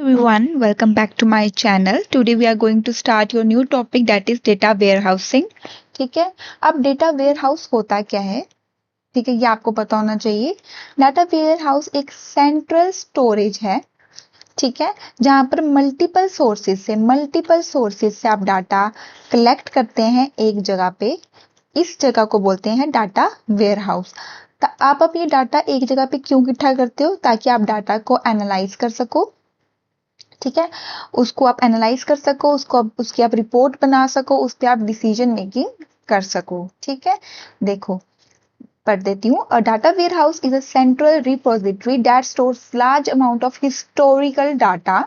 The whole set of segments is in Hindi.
everyone, welcome back to my channel. Today we are going to start your new topic that is data warehousing. ठीक है, अब data warehouse होता क्या है? ठीक है, ये आपको पता होना चाहिए. Data warehouse एक central storage है, ठीक है, जहां पर मल्टीपल सोर्सेज से आप डाटा कलेक्ट करते हैं एक जगह पे. इस जगह को बोलते हैं डाटा वेयरहाउस. आप अपनी डाटा एक जगह पे क्यों इकट्ठा करते हो? ताकि आप डाटा को एनालाइज कर सको. ठीक है, उसको आप एनालाइज कर सको, उसकी आप रिपोर्ट बना सको, उस पर आप डिसीजन मेकिंग कर सको. ठीक है, देखो पढ़ देती हूँ. A data warehouse is a central repository that stores large amount of historical data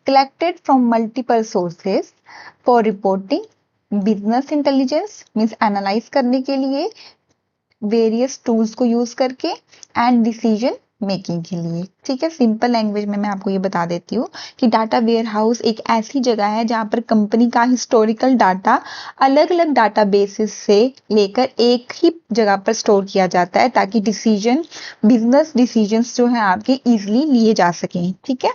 collected from multiple sources for reporting, business intelligence means analyse करने के लिए, वेरियस टूल्स को यूज करके, एंड डिसीजन मेकिंग के लिए. ठीक है, सिंपल लैंग्वेज में मैं आपको ये बता देती हूँ कि डाटा वेयर हाउस एक ऐसी जगह है जहां पर कंपनी का हिस्टोरिकल डाटा अलग अलग डाटा बेसिस से लेकर एक ही जगह पर स्टोर किया जाता है ताकि बिजनेस डिसीजंस जो है आपके इजिली लिए जा सकें. ठीक है,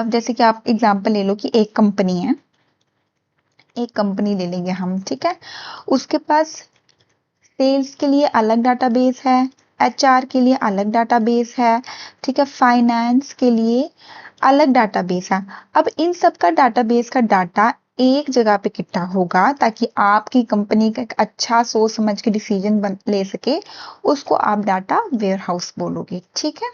जैसे कि आप एग्जांपल ले लो कि एक कंपनी है, एक कंपनी ले लेंगे हम. ठीक है, उसके पास सेल्स के लिए अलग डाटाबेस है, एचआर के लिए अलग डाटाबेस है, ठीक है, फाइनेंस के लिए अलग डाटाबेस है. अब इन सब का डाटाबेस का डाटा एक जगह पे इकट्ठा होगा ताकि आपकी कंपनी का एक अच्छा सोच समझ के डिसीजन ले सके. उसको आप डाटा वेयरहाउस बोलोगे. ठीक है,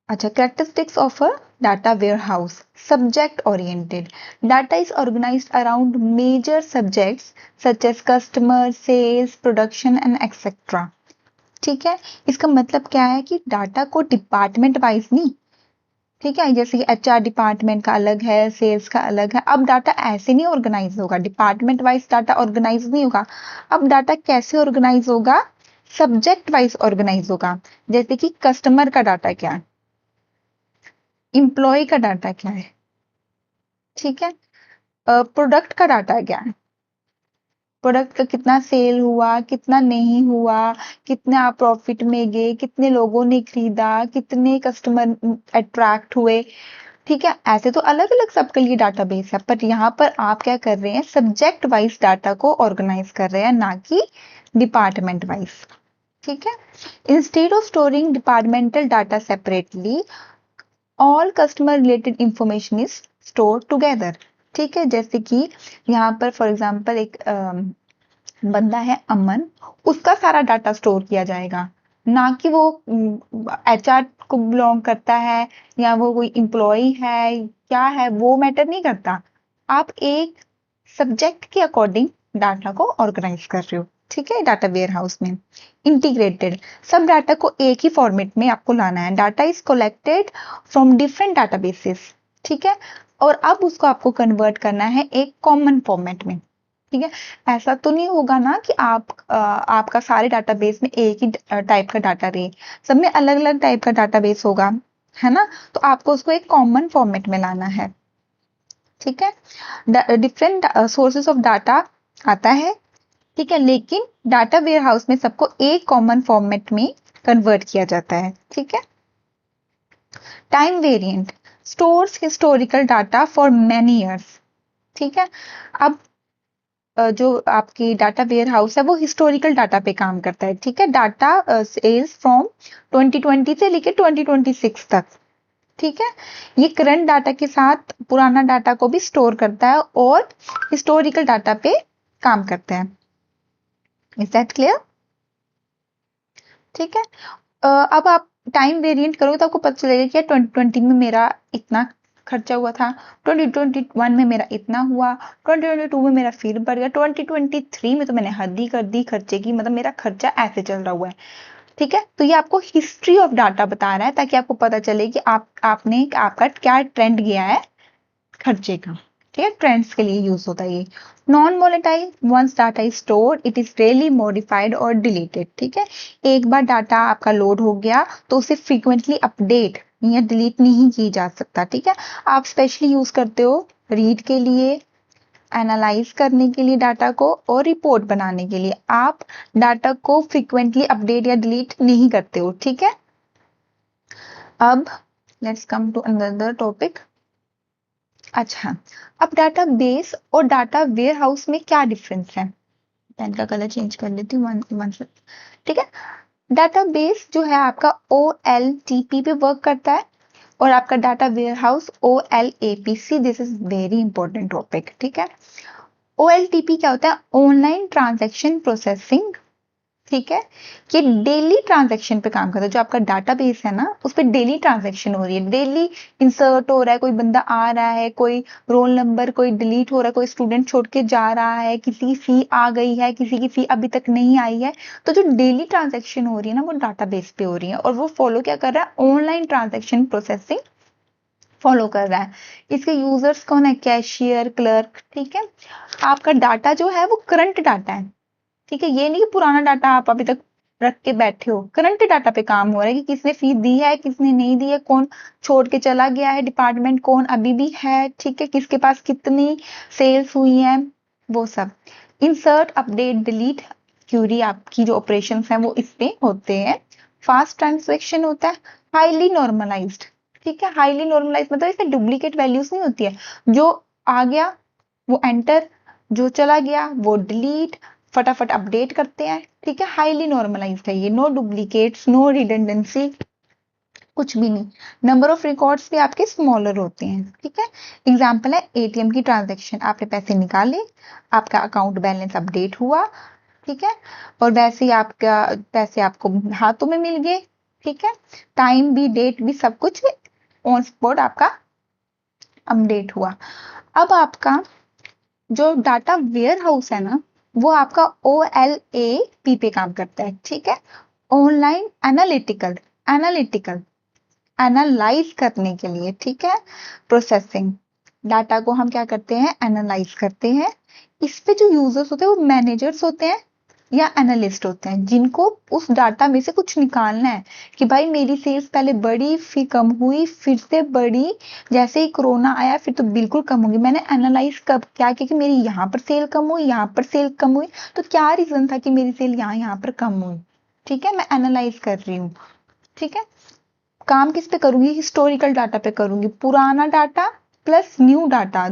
अच्छा, characteristics of a data warehouse. Subject oriented. Data is organized around major subjects such as customer, sales, production and etc. ठीक है, इसका मतलब क्या है कि डाटा को डिपार्टमेंट वाइज नहीं, ठीक है, जैसे कि एचआर डिपार्टमेंट का अलग है, सेल्स का अलग है. अब डाटा ऐसे नहीं ऑर्गेनाइज होगा, डिपार्टमेंट वाइज डाटा ऑर्गेनाइज नहीं होगा. अब डाटा कैसे ऑर्गेनाइज होगा? सब्जेक्ट वाइज ऑर्गेनाइज होगा. जैसे कि कस्टमर का डाटा क्या है, इंप्लॉय का डाटा क्या है, ठीक है, प्रोडक्ट का डाटा क्या है, प्रोडक्ट का कितना सेल हुआ, कितना नहीं हुआ, कितने आप प्रॉफिट में गए, कितने लोगों ने खरीदा, कितने कस्टमर अट्रैक्ट हुए. ठीक है, ऐसे तो अलग अलग सबके लिए डाटाबेस है, पर यहाँ पर आप क्या कर रहे हैं, सब्जेक्ट वाइज डाटा को ऑर्गेनाइज कर रहे हैं, ना कि डिपार्टमेंट वाइज. ठीक है, instead of storing departmental data separately, all customer related information is store together. ठीक है, जैसे कि यहाँ पर फॉर एग्जांपल एक बंदा है अमन, उसका सारा डाटा स्टोर किया जाएगा, ना कि वो एचआर को बिलोंग करता है या वो कोई इम्प्लॉय है, क्या है वो मैटर नहीं करता. आप एक सब्जेक्ट के अकॉर्डिंग डाटा को ऑर्गेनाइज कर रहे हो. ठीक है, डाटा वेयर हाउस में इंटीग्रेटेड, सब डाटा को एक ही फॉर्मेट में आपको लाना है. Data is collected from different databases. ठीक है, और अब उसको आपको कन्वर्ट करना है एक कॉमन फॉर्मेट में. ठीक है, ऐसा तो नहीं होगा ना कि आपका सारे डाटाबेस में एक ही टाइप का डाटा रहे, सब में अलग अलग टाइप का डाटाबेस है ना. तो आपको उसको एक कॉमन फॉर्मेट में लाना है. ठीक है, डिफरेंट सोर्सेस ऑफ डाटा आता है. ठीक है, लेकिन डाटा वेयर हाउस में सबको एक कॉमन फॉर्मेट में कन्वर्ट किया जाता है. ठीक है, time variant stores historical data for many years. ठीक है, अब जो आपकी डाटा वेयर हाउस है वो हिस्टोरिकल डाटा पे काम करता है. ठीक है, डाटा सेल्स फ्रॉम 2020 से लेकर 2026 तक. ठीक है, ये करंट डाटा के साथ पुराना डाटा को भी स्टोर करता है और हिस्टोरिकल डाटा पे काम करता है. Is that clear? ठीक है, अब आप टाइम वेरिएंट करोगे तो आपको पता चलेगा कि 2020 में मेरा इतना खर्चा हुआ था, 2021 में मेरा इतना हुआ, 2022 में मेरा फिर बढ़ गया, 2023 में तो मैंने हद ही कर दी खर्चे की, मतलब मेरा खर्चा ऐसे चल रहा हुआ है. ठीक है, तो ये आपको हिस्ट्री ऑफ डाटा बता रहा है ताकि आपको पता चले कि आपका क्या ट्रेंड गया है खर्चे का. ठीक है, ट्रेंड्स के लिए यूज होता है ये. Non volatile, once data is stored it is rarely modified or deleted. ठीक है, एक बार डाटा आपका लोड हो गया तो उसे फ्रीक्वेंटली अपडेट या डिलीट नहीं की जा सकता. ठीक है, आप स्पेशली यूज करते हो रीड के लिए, एनालाइज करने के लिए डाटा को, और रिपोर्ट बनाने के लिए. आप डाटा को फ्रीक्वेंटली अपडेट या डिलीट नहीं करते हो. ठीक है, अब let's come to another topic. अच्छा, अब डाटा बेस और डाटा वेयर हाउस में क्या डिफरेंस है? पेन का कलर चेंज कर लेती हूँ ठीक है। डाटा बेस जो है आपका OLTP पे वर्क करता है और आपका data warehouse OLAPC। This is very important topic, ठीक है। OLTP क्या होता है? ऑनलाइन ट्रांजैक्शन प्रोसेसिंग, ठीक है। ये डेली ट्रांजैक्शन पे काम करता है। जो आपका डाटाबेस है ना, उस पर डेली ट्रांजैक्शन हो रही है, डेली इंसर्ट हो रहा है, कोई बंदा आ रहा है, कोई रोल नंबर कोई डिलीट हो रहा है, कोई स्टूडेंट छोड़ के जा रहा है, किसी की फी आ गई है, किसी की फी अभी तक नहीं आई है। तो जो डेली ट्रांजैक्शन हो रही है ना, वो डाटाबेस पे हो रही है और वो फॉलो क्या कर रहा है? ऑनलाइन ट्रांजैक्शन प्रोसेसिंग फॉलो कर रहा है। इसके यूजर्स कौन है? कैशियर, क्लर्क, ठीक है। आपका डाटा जो है वो करंट डाटा है, ठीक है। ये नहीं कि पुराना डाटा आप अभी तक रख के बैठे हो। करंट डाटा पे काम हो रहा है कि किसने फीस दी है, किसने नहीं दी है, कौन छोड़ के चला गया है डिपार्टमेंट, कौन अभी भी है, ठीक है, किसके पास कितनी सेल्स हुई है, वो सब। इंसर्ट, अपडेट, डिलीट, क्यूरी, आपकी जो ऑपरेशन है वो इस पे होते हैं। फास्ट ट्रांसलेक्शन होता है, हाईली नॉर्मलाइज्ड, ठीक है। हाईली नॉर्मलाइज्ड मतलब इसमें डुप्लीकेट वैल्यूज नहीं होती है। जो आ गया वो एंटर, जो चला गया वो डिलीट, फटाफट अपडेट करते हैं, ठीक है। हाईली नॉर्मलाइज्ड है ये, नो डुप्लीकेट्स, नो रिडंडेंसी, कुछ भी नहीं। नंबर ऑफ रिकॉर्ड्स भी आपके स्मॉलर होते हैं, ठीक है। एग्जाम्पल है ATM की ट्रांजैक्शन, आपने पैसे निकाले, आपका अकाउंट बैलेंस अपडेट हुआ, ठीक है, और वैसे ही आपका पैसे आपको हाथों में मिल गए, ठीक है। टाइम भी, डेट भी, सब कुछ ऑन स्पॉट आपका अपडेट हुआ। अब आपका जो डाटा वेयर हाउस है ना, वो आपका OLAP पे काम करता है, ठीक है। ऑनलाइन एनालिटिकल, एनालिटिकल एनालाइज करने के लिए, ठीक है। प्रोसेसिंग, डाटा को हम क्या करते हैं? एनालाइज करते हैं। इस पे जो यूजर्स होते हैं वो मैनेजर्स होते हैं या एनालिस्ट होते हैं, जिनको उस डाटा में से कुछ निकालना है कि भाई मेरी सेल्स पहले बढ़ी, फिर कम हुई, फिर से बढ़ी, जैसे ही कोरोना आया फिर तो बिल्कुल कम होगी। मैंने एनालाइज कब क्या किया कि मेरी यहाँ पर सेल कम हुई, यहाँ पर सेल कम हुई, तो क्या रीजन था कि मेरी सेल यहाँ पर कम हुई, ठीक है। मैं एनालाइज कर रही हूँ, ठीक है। काम किस पे करूंगी? हिस्टोरिकल डाटा पे करूंगी, पुराना डाटा प्लस न्यू डाटा,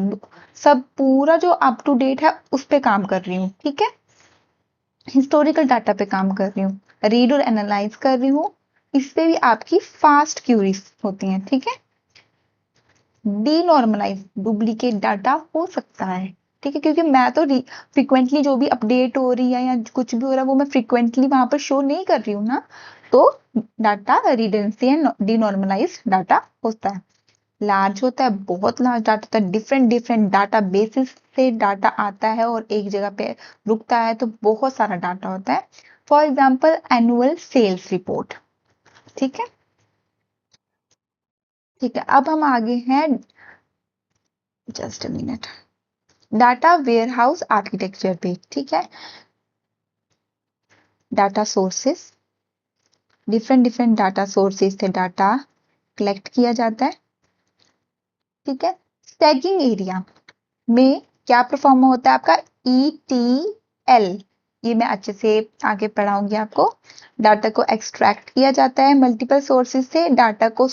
सब पूरा जो अप टू डेट है उस पे काम कर रही हूँ, ठीक है। हिस्टोरिकल डाटा पे काम कर रही हूँ, रीड और एनालाइज कर रही हूँ। इस पे भी आपकी फास्ट क्यूरीज होती हैं, ठीक है। डीनॉर्मलाइज, डुप्लीकेट डाटा हो सकता है, ठीक है, क्योंकि मैं तो फ्रिक्वेंटली जो भी अपडेट हो रही है या कुछ भी हो रहा है वो मैं फ्रिक्वेंटली वहां पर शो नहीं कर रही हूँ ना, तो डाटा रिडेंसी एंड डीनॉर्मलाइज डाटा होता है। लार्ज होता है, बहुत लार्ज डाटा होता है, डिफरेंट डिफरेंट डाटा बेसिस से डाटा आता है और एक जगह पे रुकता है, तो बहुत सारा डाटा होता है। For example annual sales report, ठीक है। ठीक है, अब हम आगे हैं, just a minute, data warehouse architecture पे, ठीक है। Data sources, different different data sources से डाटा कलेक्ट किया जाता है, ठीक है। स्टैगिंग एरिया में क्या परफॉर्म होता है आपका? ETL, ये मैं अच्छे से आगे पढ़ाऊंगी आपको। डाटा को एक्सट्रैक्ट किया जाता है मल्टीपल सोर्सेज से, डाटा को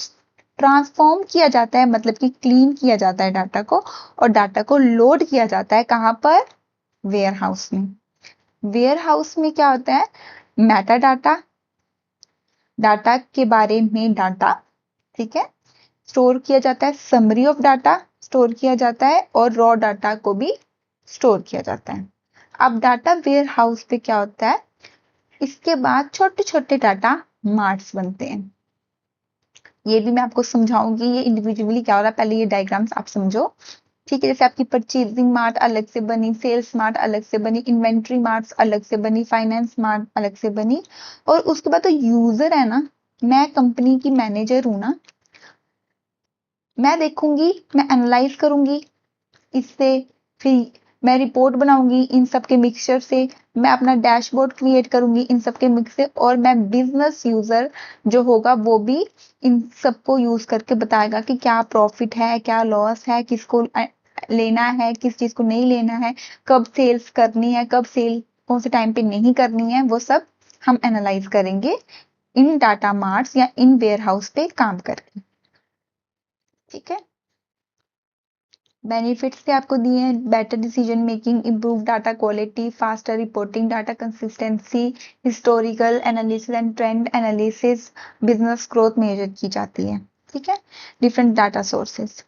ट्रांसफॉर्म किया जाता है, मतलब कि क्लीन किया जाता है डाटा को, और डाटा को लोड किया जाता है कहाँ पर? वेयर हाउस में। वेयर हाउस में क्या होता है? मेटा डाटा, डाटा के बारे में डाटा, ठीक है, स्टोर किया जाता है। समरी ऑफ डाटा स्टोर किया जाता है और रॉ डाटा को भी स्टोर किया जाता है। अब डाटा वेयर हाउस पे क्या होता है? इसके बाद छोटे छोटे डाटा मार्ट्स बनते हैं। ये भी मैं आपको समझाऊंगी ये इंडिविजुअली क्या हो रहा है, पहले ये डायग्राम्स आप समझो, ठीक है। जैसे आपकी परचेजिंग मार्ट अलग से बनी, सेल्स मार्ट अलग से बनी, इन्वेंट्री मार्ट अलग से बनी, फाइनेंस मार्ट अलग से बनी, और उसके बाद तो यूजर है ना, मैं कंपनी की मैनेजर हूं ना, मैं देखूंगी, मैं एनालाइज करूंगी इससे, फिर मैं रिपोर्ट बनाऊंगी इन सब के मिक्सचर से, मैं अपना डैशबोर्ड क्रिएट करूंगी इन सब के मिक्स से, और मैं बिजनेस यूजर जो होगा वो भी इन सबको यूज करके बताएगा कि क्या प्रॉफिट है, क्या लॉस है, किसको लेना है, किस चीज को नहीं लेना है, कब सेल्स करनी है, कब सेल कौन से टाइम पे नहीं करनी है, वो सब हम एनालाइज करेंगे इन डाटा मार्ट्स या इन वेयर हाउस पे काम करके। ठीक है, बेनिफिट्स भी आपको दिए हैं, better decision making, improve data quality, faster reporting, data consistency, historical analysis and trend analysis, business growth measure की जाती है। ठीक है, डिफरेंट डाटा सोर्सेस।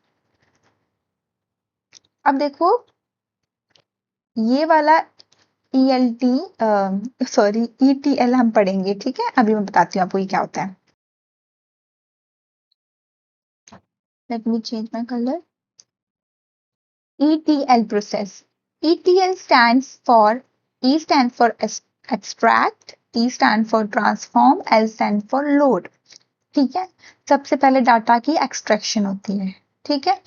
अब देखो ये वाला ETL हम पढ़ेंगे। ठीक है, अभी मैं बताती हूँ आपको ये क्या होता है। Let me change my colour. ETL process. ETL stands for E stands for extract, T stands for transform, L stands for load। ठीक है, सबसे पहले डाटा की एक्सट्रैक्शन होती है। ठीक है,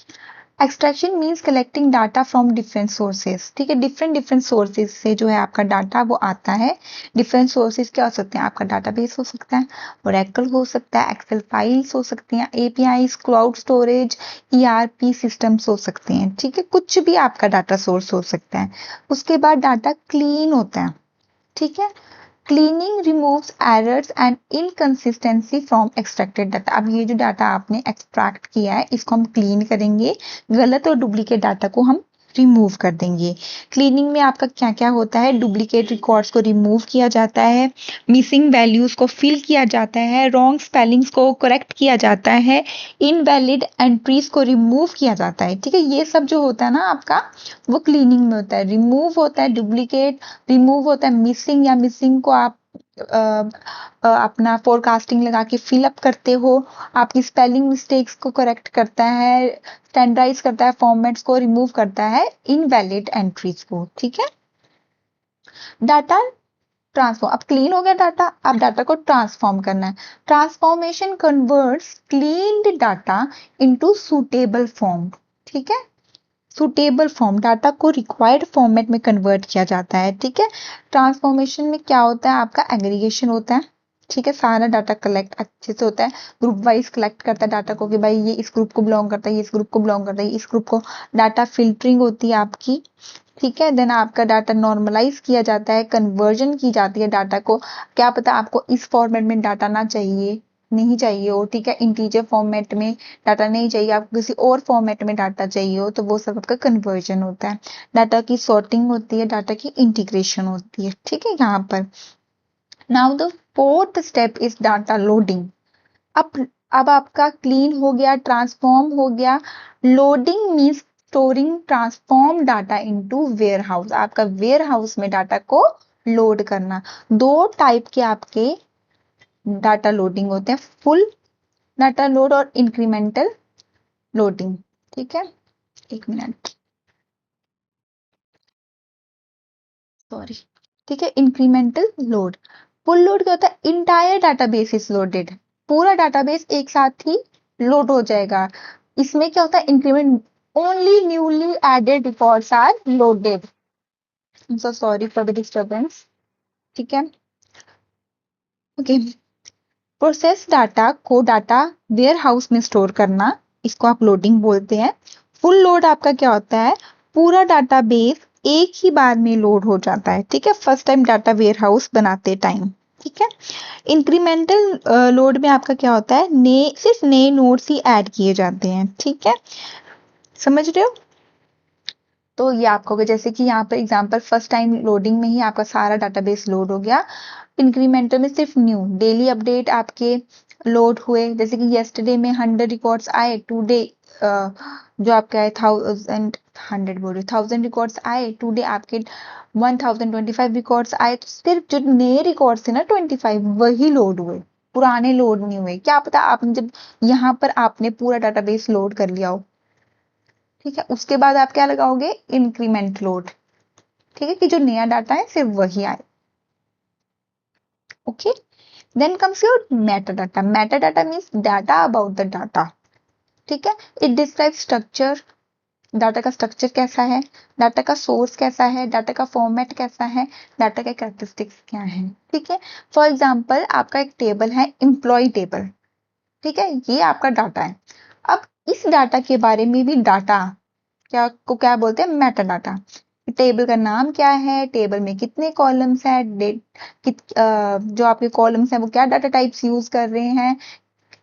extraction means collecting data from different sources. ठीक है, डिफरेंट डिफरेंट सोर्सेज से जो है आपका डाटा वो आता है। डिफरेंट सोर्सेज क्या हो सकते हैं, आपका डाटाबेस हो सकता है, ओरेकल हो सकता है, एक्सेल फाइल्स हो सकती हैं, APIs, cloud storage, ERP systems हो सकते हैं। ठीक है, कुछ भी आपका डाटा सोर्स हो सकता है। उसके बाद डाटा क्लीन होता है। ठीक है, cleaning removes errors and inconsistency from extracted data. अब ये जो डाटा आपने एक्सट्रैक्ट किया है इसको हम क्लीन करेंगे, गलत और डुप्लीकेट डाटा को हम रिमूव कर देंगे। क्लीनिंग में आपका क्या क्या होता है, डुप्लीकेट रिकॉर्ड्स को रिमूव किया जाता है, मिसिंग वैल्यूज को फिल किया जाता है, रॉन्ग स्पेलिंग्स को करेक्ट किया जाता है, इनवैलिड एंट्रीज को रिमूव किया जाता है। ठीक है, ये सब जो होता है ना आपका वो क्लीनिंग में होता है। रिमूव होता है डुप्लीकेट, रिमूव होता है मिसिंग, या मिसिंग को आप अपना फोरकास्टिंग लगा के फिल अप करते हो, आपकी स्पेलिंग मिस्टेक्स को करेक्ट करता है, स्टैंडर्डाइज करता है, फॉर्मेट्स को रिमूव करता है, इनवैलिड एंट्रीज को। ठीक है, डाटा ट्रांसफॉर्म। अब क्लीन हो गया डाटा, अब डाटा को ट्रांसफॉर्म करना है। Transformation converts cleaned data into suitable form. ठीक है, सुटेबल फॉर्म, डाटा को रिक्वायर्ड फॉर्मेट में कन्वर्ट किया जाता है। ठीक है, ट्रांसफॉर्मेशन में क्या होता है, आपका एग्रीगेशन होता है। ठीक है, सारा डाटा कलेक्ट अच्छे से होता है, ग्रुप वाइज कलेक्ट करता है डाटा को कि भाई ये इस ग्रुप को बिलोंग करता है, ये इस ग्रुप को बिलोंग करता है, ये इस ग्रुप को। डाटा फिल्टरिंग होती है आपकी। ठीक है, देन आपका डाटा नॉर्मलाइज किया जाता है, कन्वर्जन की जाती है डाटा को। क्या पता आपको इस फॉर्मेट में डाटा ना चाहिए, नहीं चाहिए हो। ठीक है, इंटीजर फॉर्मेट में डाटा नहीं चाहिए, आपको किसी और फॉर्मेट में डाटा चाहिए हो, तो वो सब आपका कन्वर्जन होता है। डाटा की सॉर्टिंग होती है, डाटा की इंटीग्रेशन होती है। ठीक है, यहाँ पर now the fourth step is data loading. अब आपका क्लीन हो गया, ट्रांसफॉर्म हो गया। Loading means storing transform data into warehouse. आपका वेयर हाउस में डाटा को लोड करना। दो टाइप के आपके डाटा लोडिंग होते हैं, फुल डाटा लोड और इंक्रीमेंटल लोडिंग। ठीक है, एक मिनट, सॉरी। ठीक है, इंक्रीमेंटल लोड। फुल लोड क्या होता है, इंटायर डाटाबेस इज लोडेड। पूरा डाटाबेस एक साथ ही लोड हो जाएगा। इसमें क्या होता है, increment only newly added records are loaded. So sorry for the disturbance. ठीक है, ओके। प्रोसेस डाटा को डाटा वेयर हाउस में स्टोर करना, इसको आप लोडिंग बोलते हैं। फुल लोड आपका क्या होता है, पूरा डाटाबेस एक ही बार में लोड हो जाता है। ठीक है, first time data warehouse बनाते टाइम। ठीक है, इंक्रीमेंटल लोड में आपका क्या होता है, सिर्फ नए नोड्स ही ऐड किए जाते हैं। ठीक है, समझ रहे हो। तो ये आपको होगा, जैसे कि यहाँ पर एग्जांपल फर्स्ट टाइम लोडिंग में ही आपका सारा डाटाबेस लोड हो गया। इंक्रीमेंटल में सिर्फ न्यू डेली अपडेट आपके लोड हुए, जैसे कि येस्टरडे में 100 रिकॉर्ड्स आए, टुडे जो आपके आए 1000 रिकॉर्ड्स आए, टुडे आपके 1025 रिकॉर्ड्स आए। तो सिर्फ जो नए रिकॉर्ड्स थे ना 25 वही लोड हुए, पुराने लोड नहीं हुए। क्या पता आपने जब यहाँ पर आपने पूरा डाटाबेस लोड कर लिया हो। ठीक है, उसके बाद आप क्या लगाओगे, इंक्रीमेंट लोड। ठीक है, कि जो नया डाटा है सिर्फ वही आए। Okay, then comes your metadata. Metadata means data about the data. ठीक है, इट डिस्क्राइब स्ट्रक्चर, डाटा का स्ट्रक्चर कैसा है, डाटा का सोर्स कैसा है, डाटा का फॉर्मेट कैसा है, डाटा के कैरेक्टरिस्टिक्स क्या है। ठीक है, फॉर एग्जाम्पल आपका एक टेबल है, एम्प्लॉय टेबल। ठीक है, ये आपका डाटा है। अब इस डाटा के बारे में भी डाटा क्या बोलते हैं, मेटा डाटा। टेबल का नाम क्या है, टेबल में कितने कॉलम्स है, जो आपके कॉलम्स हैं वो क्या डाटा टाइप्स यूज कर रहे हैं,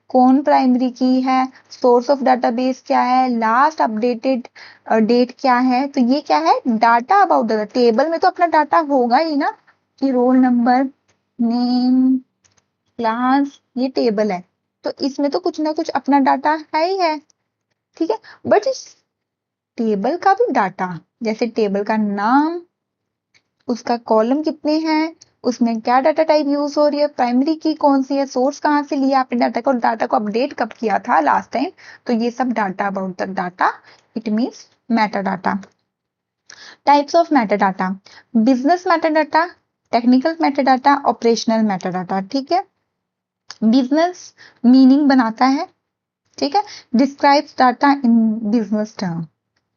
कौन प्राइमरी की है, सोर्स ऑफ डाटाबेस क्या है, लास्ट अपडेटेड डेट क्या है। तो ये क्या है, डाटा अबाउट द टेबल में तो अपना डाटा होगा ही ना, कि रोल नंबर, नेम, क्लास, ये टेबल है तो इसमें तो कुछ ना कुछ अपना डाटा है ही है, ठीक है। बट इस टेबल का भी डाटा, जैसे टेबल का नाम, उसका कॉलम कितने हैं, उसमें क्या डाटा टाइप यूज हो रही है, प्राइमरी की कौन सी है, सोर्स कहाँ से लिया आपने डाटा को, डाटा को अपडेट कब किया था लास्ट टाइम, तो ये सब data about the data, it means Meta data. Types of Meta data, business Meta data, technical Meta data, operational Meta data, ठीक है। बिजनेस मीनिंग बनाता है, ठीक है, describes data in business term,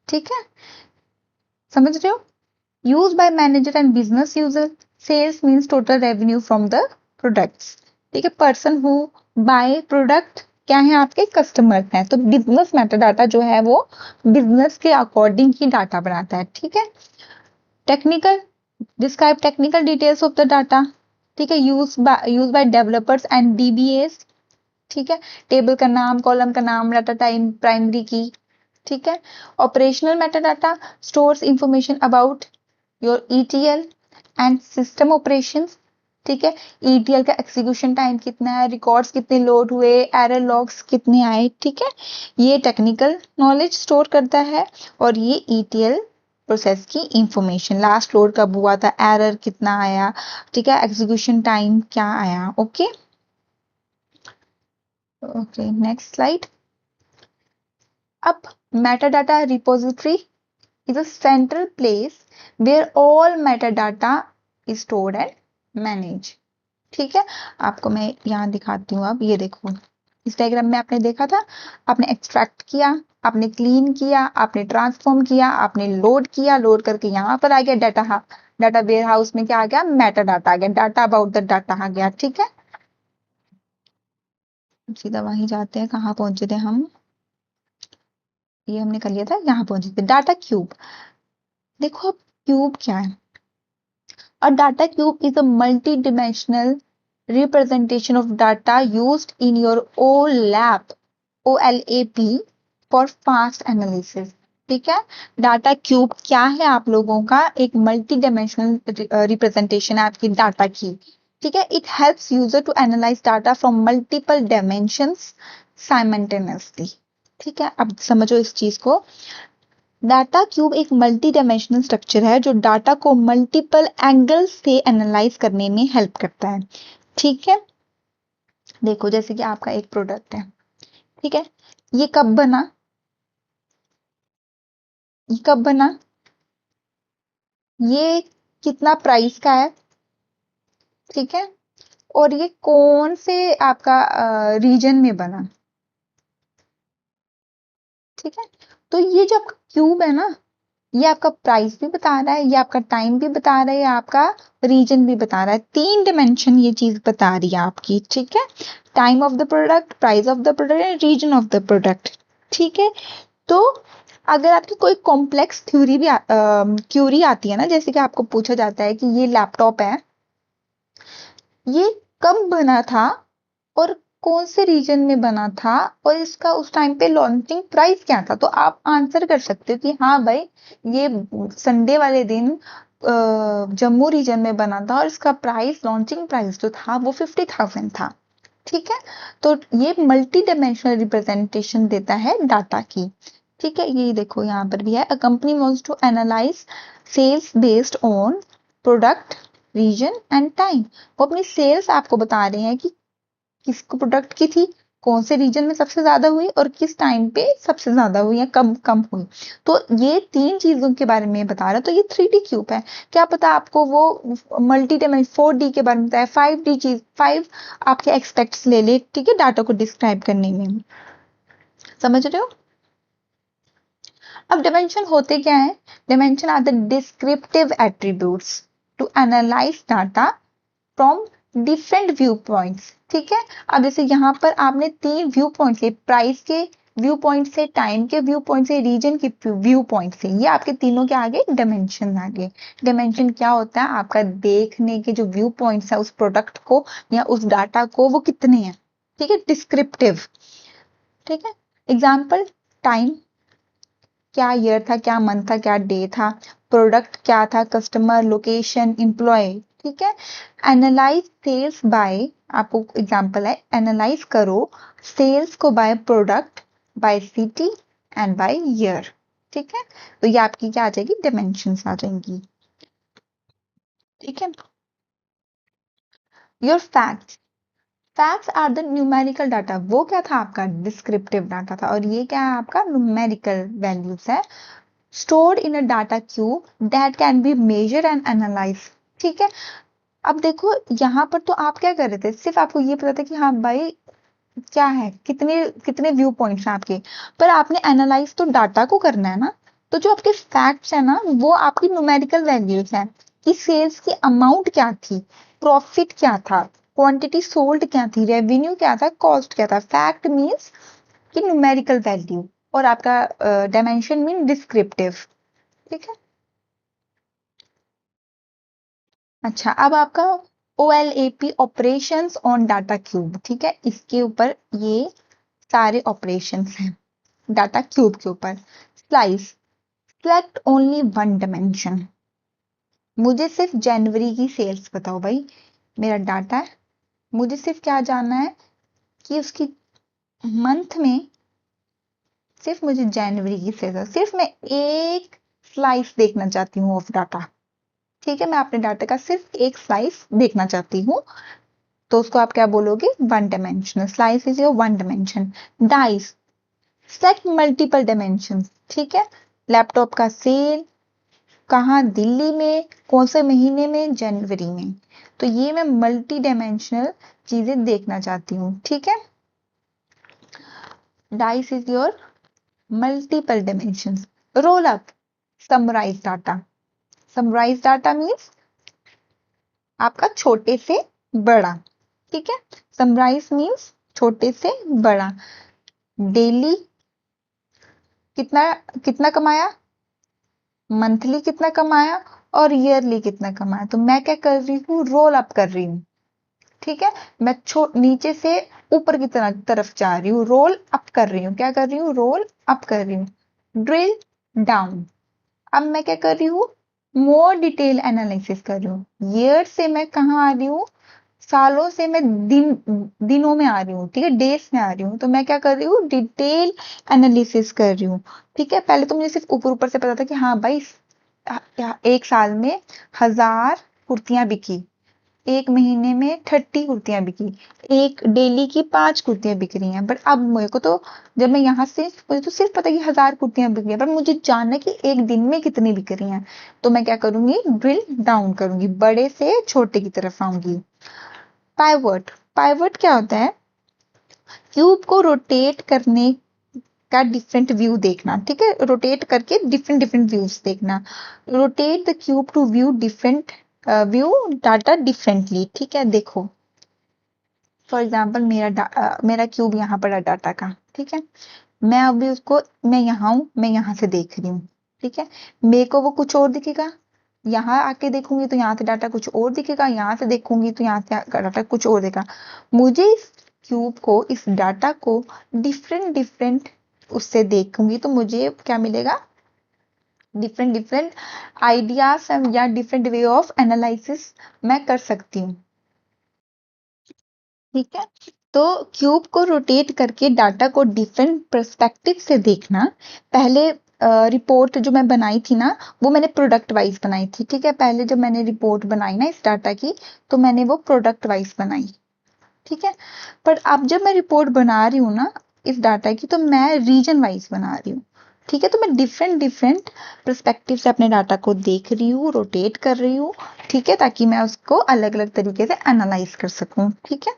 ठीक है, समझ रहे हो। Use by manager and business user, sales means total revenue from the products, ठीक है। पर्सन हु बाय प्रोडक्ट क्या है, आपके कस्टमर हैं, तो बिजनेस मेटा डाटा जो है वो बिजनेस के अकॉर्डिंग ही डाटा बनाता है, ठीक है। Technical, describe technical details of the data, ठीक है, use by developers and DBS, ठीक है। टेबल का नाम, कॉलम का नाम, डाटा टाइम, प्राइमरी की, ठीक है। Operational Meta data stores information about your ETL and system operations, ठीक है। ईटीएल का एग्जीक्यूशन टाइम कितना है, रिकॉर्ड्स कितने लोड हुए, एरर लॉग्स कितने आए, ठीक है। ये टेक्निकल नॉलेज स्टोर करता है और ये ईटीएल प्रोसेस की इंफॉर्मेशन, लास्ट लोड कब हुआ था, एरर कितना आया, ठीक है, एग्जीक्यूशन टाइम क्या आया, ओके। Okay, next slide. अब metadata repository is a central place where all metadata is stored and managed, ठीक है। आपको मैं यहाँ दिखाती हूँ, अब ये देखो, इस डायग्राम में आपने देखा था, आपने एक्सट्रैक्ट किया, आपने क्लीन किया, आपने ट्रांसफॉर्म किया, आपने लोड किया, लोड करके यहाँ पर आ गया डाटा, डाटा वेयर हाउस में क्या आ गया, मेटा डाटा आ गया, डाटा अबाउट द डाटा आ गया, ठीक है। सीधा वहीं जाते हैं, कहाँ पहुंचे थे हम, ये हमने कर लिया था, यहाँ पहुंचे थे, डाटा क्यूब। देखो अब क्यूब क्या है, a data cube is a multi-dimensional representation of data used in your OLAP for fast analysis, ठीक है। डाटा क्यूब क्या है, आप लोगों का एक मल्टी डिमेंशनल रिप्रेजेंटेशन है आपकी डाटा की, ठीक है। It helps user to analyse data from multiple dimensions simultaneously, ठीक है। अब समझो इस चीज को, डाटा क्यूब एक मल्टी डायमेंशनल स्ट्रक्चर है जो डाटा को मल्टीपल एंगल्स से एनालाइज करने में हेल्प करता है, ठीक है। देखो जैसे कि आपका एक प्रोडक्ट है, ठीक है, ये कब बना, ये कब बना, ये कितना प्राइस का है, ठीक है, और ये कौन से आपका रीजन में बना, ठीक है। तो ये जो आपका क्यूब है ना, ये आपका प्राइस भी बता रहा है, ये आपका टाइम भी बता रहा है, ये आपका रीजन भी बता रहा है, 3 डिमेंशन ये चीज बता रही है आपकी, ठीक है। Time of the product, price of the product and reason of the product, ठीक है। तो अगर आपकी कोई कॉम्प्लेक्स थ्योरी भी क्यूरी आती है ना, जैसे कि आपको पूछा जाता है कि ये लैपटॉप है, ये कब बना था और कौन से रीजन में बना था और इसका उस टाइम पे लॉन्चिंग प्राइस क्या था, तो आप आंसर कर सकते हो कि हाँ भाई ये संडे वाले दिन जम्मू रीजन में बना था और इसका प्राइस, लॉन्चिंग प्राइस जो था वो 50,000 था, ठीक है। तो ये मल्टी डायमेंशनल रिप्रेजेंटेशन देता है डाटा की, ठीक है। ये देखो यहाँ पर भी है, a company wants to analyse sales based on product, reason and time. वो अपनी सेल्स आपको बता रहे हैं कि किस प्रोडक्ट की थी, कौन से रीजन में सबसे ज्यादा हुई और किस टाइम पे सबसे ज्यादा हुई या कम कम हुई। तो ये 3 चीजों के बारे में बता रहा है। तो ये 3D क्यूब है, क्या पता आपको वो मल्टी डायमेंशन 4D के बारे में बताया, 5D चीज, 5 आपके एक्सपेक्ट्स ले ले, ठीक है, डाटा को डिस्क्राइब करने में, समझ रहे हो। अब डायमेंशन होते क्या है, dimension are the descriptive attributes to analyse data from different view points, ठीक है। अब जैसे यहाँ पर आपने 3 व्यू पॉइंट लिए, प्राइस के, व्यू पॉइंट से, टाइम के व्यू पॉइंट से, रीजन के व्यू पॉइंट से। ये आपके तीनों के आगे डायमेंशन आ गए। डायमेंशन क्या होता है? आपका देखने के जो व्यू पॉइंट्स है उस प्रोडक्ट को या उस डाटा को, वो कितने हैं। ठीक है, डिस्क्रिप्टिव। ठीक है, एग्जाम्पल टाइम, क्या ईयर था, क्या मंथ था, क्या डे था। प्रोडक्ट क्या था, कस्टमर, लोकेशन, एम्प्लॉय। ठीक है, एनालाइज सेल्स बाय, आपको एग्जांपल है, एनालाइज करो सेल्स को by product, by city and by year. ठीक है, तो ये आपकी क्या आ जाएगी, डायमेंशंस आ जाएंगी। ठीक है, your facts, facts are the numerical data. वो क्या था आपका, डिस्क्रिप्टिव डाटा था, और ये क्या है आपका, न्यूमेरिकल वैल्यूज है। stored in a data queue that can be measured and analyzed। ठीक है, अब देखो यहाँ पर तो आप क्या कर रहे थे, सिर्फ आपको ये पता था कि हाँ भाई क्या है, कितने कितने व्यू पॉइंट्स हैं आपके, पर आपने एनालाइज तो डाटा को करना है ना। तो जो आपके फैक्ट्स है ना, वो आपकी न्यूमेरिकल वैल्यूज है कि सेल्स की अमाउंट क्या थी, प्रॉफिट क्या था, क्वांटिटी सोल्ड क्या थी, रेवेन्यू क्या था, कॉस्ट क्या था। फैक्ट मीन्स कि न्यूमेरिकल वैल्यू, और आपका डायमेंशन मीन डिस्क्रिप्टिव। ठीक है, अच्छा अब आपका OLAP, operations on data cube. ठीक है, इसके ऊपर ये सारे ऑपरेशंस हैं डाटा क्यूब के ऊपर। Slice, select only one dimension. मुझे सिर्फ जनवरी की सेल्स बताओ भाई, मेरा डाटा है, मुझे सिर्फ क्या जानना है कि उसकी मंथ में, सिर्फ मुझे जनवरी की सेल्स, सिर्फ मैं एक स्लाइस देखना चाहती हूँ ऑफ डाटा। ठीक है, मैं अपने डाटा का सिर्फ एक स्लाइस देखना चाहती हूँ, तो उसको आप क्या बोलोगे, one dimensional. Slice is your one dimension. Dice, set multiple dimension. ठीक है, लैपटॉप का सेल कहाँ, दिल्ली में, कौन से महीने में, जनवरी में। तो ये मैं मल्टी डायमेंशनल चीजें देखना चाहती हूँ। ठीक है, dice is your multiple dimension. Roll up, summarise data. Summarise data means आपका छोटे से बड़ा। ठीक है, समराइज मीन्स छोटे से बड़ा। डेली कितना कितना कमाया, मंथली कितना कमाया, और ईयरली कितना कमाया। तो मैं क्या कर रही हूँ, रोल अप कर रही हूँ। ठीक है, मैं नीचे से ऊपर की तरफ जा रही हूँ, रोल अप कर रही हूँ। क्या कर रही हूँ, रोल अप कर रही हूँ। ड्रिल डाउन, अब मैं क्या कर रही हूँ, मोर डिटेल एनालिसिस कर रही हूँ। ईयर से मैं कहाँ आ रही हूँ, सालों से मैं दिनों में आ रही हूँ। ठीक है, डेज में आ रही हूँ। तो मैं क्या कर रही हूँ, डिटेल एनालिसिस कर रही हूँ। ठीक है, पहले तो मुझे सिर्फ ऊपर ऊपर से पता था कि हाँ भाई एक साल में 1000 कुर्तियां बिकी, एक महीने में 30 कुर्तियां बिकी, एक डेली की 5 कुर्तियां बिक रही हैं। बट अब मेरे को तो, जब मैं यहाँ से, मुझे तो सिर्फ पता है कि 1000 कुर्तियां बिक रही हैं, पर मुझे जानना है कि एक दिन में कितनी बिक रही हैं। तो मैं क्या करूंगी, ड्रिल डाउन करूंगी, बड़े से छोटे की तरफ आऊंगी। पाइवट, पाइवट क्या होता है, क्यूब को रोटेट करने का डिफरेंट व्यू देखना। ठीक है, रोटेट करके डिफरेंट डिफरेंट व्यूज देखना। Rotate the cube two view different, view data differently. ठीक है, देखो फॉर एग्जाम्पल मेरा क्यूब यहाँ पर है डाटा का। ठीक है, मैं अभी उसको, मैं यहाँ हूँ, मैं यहाँ से देख रही हूँ। ठीक है, मेरे को वो कुछ और दिखेगा, यहाँ आके देखूंगी तो यहाँ से डाटा कुछ और दिखेगा, यहाँ से देखूंगी तो यहाँ से डाटा कुछ और दिखेगा। मुझे इस क्यूब को, इस डाटा को डिफरेंट डिफरेंट उससे देखूंगी तो मुझे क्या मिलेगा, डिफरेंट डिफरेंट आइडियाज या डिफरेंट वे ऑफ एनालिसिस मैं कर सकती हूँ। ठीक है, तो क्यूब को रोटेट करके डाटा को डिफरेंट पर्सपेक्टिव से देखना। पहले रिपोर्ट जो मैं बनाई थी ना, वो मैंने प्रोडक्ट वाइज बनाई थी। ठीक है, पहले जब मैंने रिपोर्ट बनाई ना इस डाटा की, तो मैंने वो प्रोडक्ट वाइज बनाई। ठीक है, पर अब जब मैं रिपोर्ट बना रही हूँ ना इस डाटा की, तो मैं रीजन वाइज बना रही हूँ। ठीक है, तो मैं डिफरेंट डिफरेंट पर्सपेक्टिव से अपने डाटा को देख रही हूँ, रोटेट कर रही हूँ। ठीक है, ताकि मैं उसको अलग अलग तरीके से एनालाइज कर सकूं। ठीक है,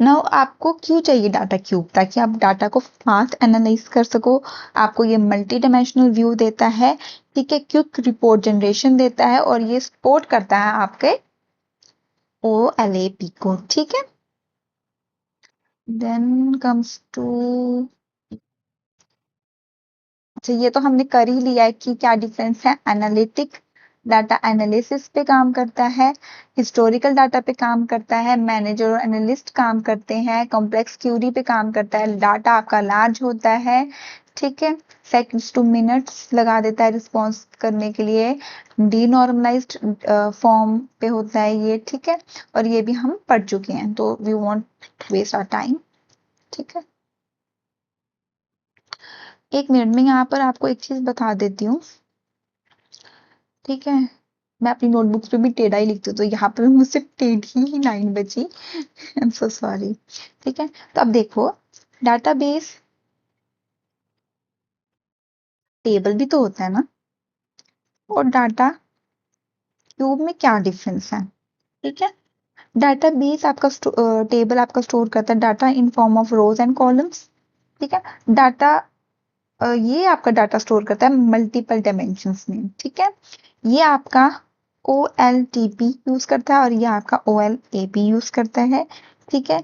नाउ आपको क्यों चाहिए डाटा क्यूब, ताकि आप डाटा को फास्ट एनालाइज कर सको। आपको ये मल्टी डायमेंशनल व्यू देता है। ठीक है, क्विक रिपोर्ट जनरेशन देता है, और ये सपोर्ट करता है आपके OLAP को। ठीक है, देन कम्स टू अच्छा, ये तो हमने कर ही लिया है कि क्या डिफरेंस है। एनालिटिक डाटा एनालिसिस पे काम करता है, हिस्टोरिकल डाटा पे काम करता है, मैनेजर और एनालिस्ट काम करते हैं, कॉम्प्लेक्स क्यूरी पे काम करता है, डाटा आपका लार्ज होता है, ठीक है, सेकंड्स टू मिनट्स लगा देता है रिस्पॉन्स करने के लिए, डीनॉर्मलाइज्ड फॉर्म पे होता है ये, ठीक है, और ये भी हम पढ़ चुके हैं, तो we want waste our time, ठीक है। एक मिनट में यहाँ पर आपको एक चीज बता देती हूँ, ठीक है। मैं अपनी नोटबुक्स पे भी टेढ़ा ही लिखती हूँ, तो यहाँ पर मुझसे टेढ़ी ही लाइन बची। आई एम सो सॉरी, ठीक है। तो अब देखो, डाटाबेस टेबल भी तो होता है ना, और डाटा क्यूब में क्या डिफरेंस है, ठीक है। डाटाबेस आपका टेबल आपका स्टोर करता है data in form of rose and columns, ठीक है। डाटा ये आपका डाटा स्टोर करता है मल्टीपल डायमेंशंस में, ठीक है। ये आपका OLTP यूज करता है और ये आपका OLAP यूज करता है, ठीक है।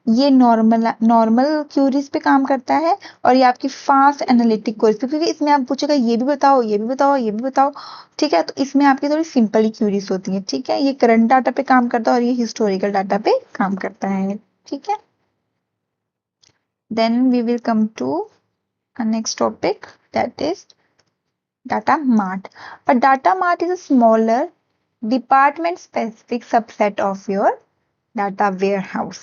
ये नॉर्मल नॉर्मल क्यूरीज पे काम करता है, और ये आपकी फास्ट एनालिटिक क्वेरीज पे, क्योंकि इसमें आप पूछेगा ये भी बताओ, ये भी बताओ, ये भी बताओ, ठीक है। तो इसमें आपकी थोड़ी सिंपल ही क्यूरीज होती है, ठीक है। ये करंट डाटा पे काम करता है और ये हिस्टोरिकल डाटा पे काम करता है, ठीक है। Then we will come to next topic, that is data mart. A data mart is a smaller department specific subset of your data warehouse,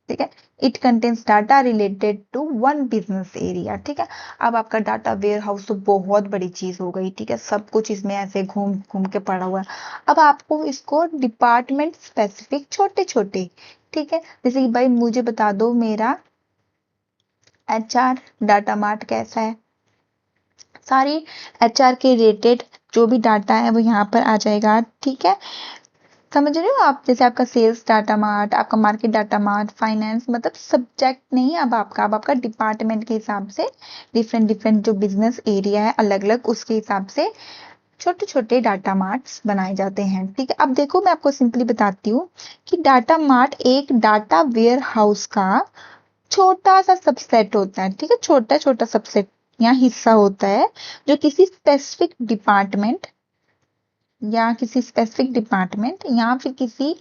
ठीक है। It contains data related to one business area, ठीक है। अब आपका डाटा वेयर हाउस तो बहुत बड़ी चीज हो गई, ठीक है, सब कुछ इसमें ऐसे घूम घूम के पड़ा हुआ है। अब आपको इसको डिपार्टमेंट स्पेसिफिक छोटे छोटे, ठीक है, जैसे कि भाई मुझे बता दो मेरा HR डाटा मार्ट कैसा है, सारी HR के रिलेटेड जो भी डाटा है वो यहाँ पर आ जाएगा, ठीक है। समझ रहे हो आप, जैसे आपका सेल्स डाटा मार्ट, आपका मार्केट डाटा मार्ट, फाइनेंस, मतलब सब्जेक्ट नहीं, अब आपका डिपार्टमेंट के हिसाब से डिफरेंट डिफरेंट जो बिजनेस एरिया है अलग अलग, उसके हिसाब से छोटे छोटे डाटा मार्ट्स बनाए जाते हैं, ठीक है। अब देखो मैं आपको सिंपली बताती हूँ कि डाटा मार्ट एक डाटा वेयर हाउस का छोटा सा सबसेट होता है, ठीक है, छोटा छोटा सबसेट या हिस्सा होता है, जो किसी स्पेसिफिक डिपार्टमेंट या फिर किसी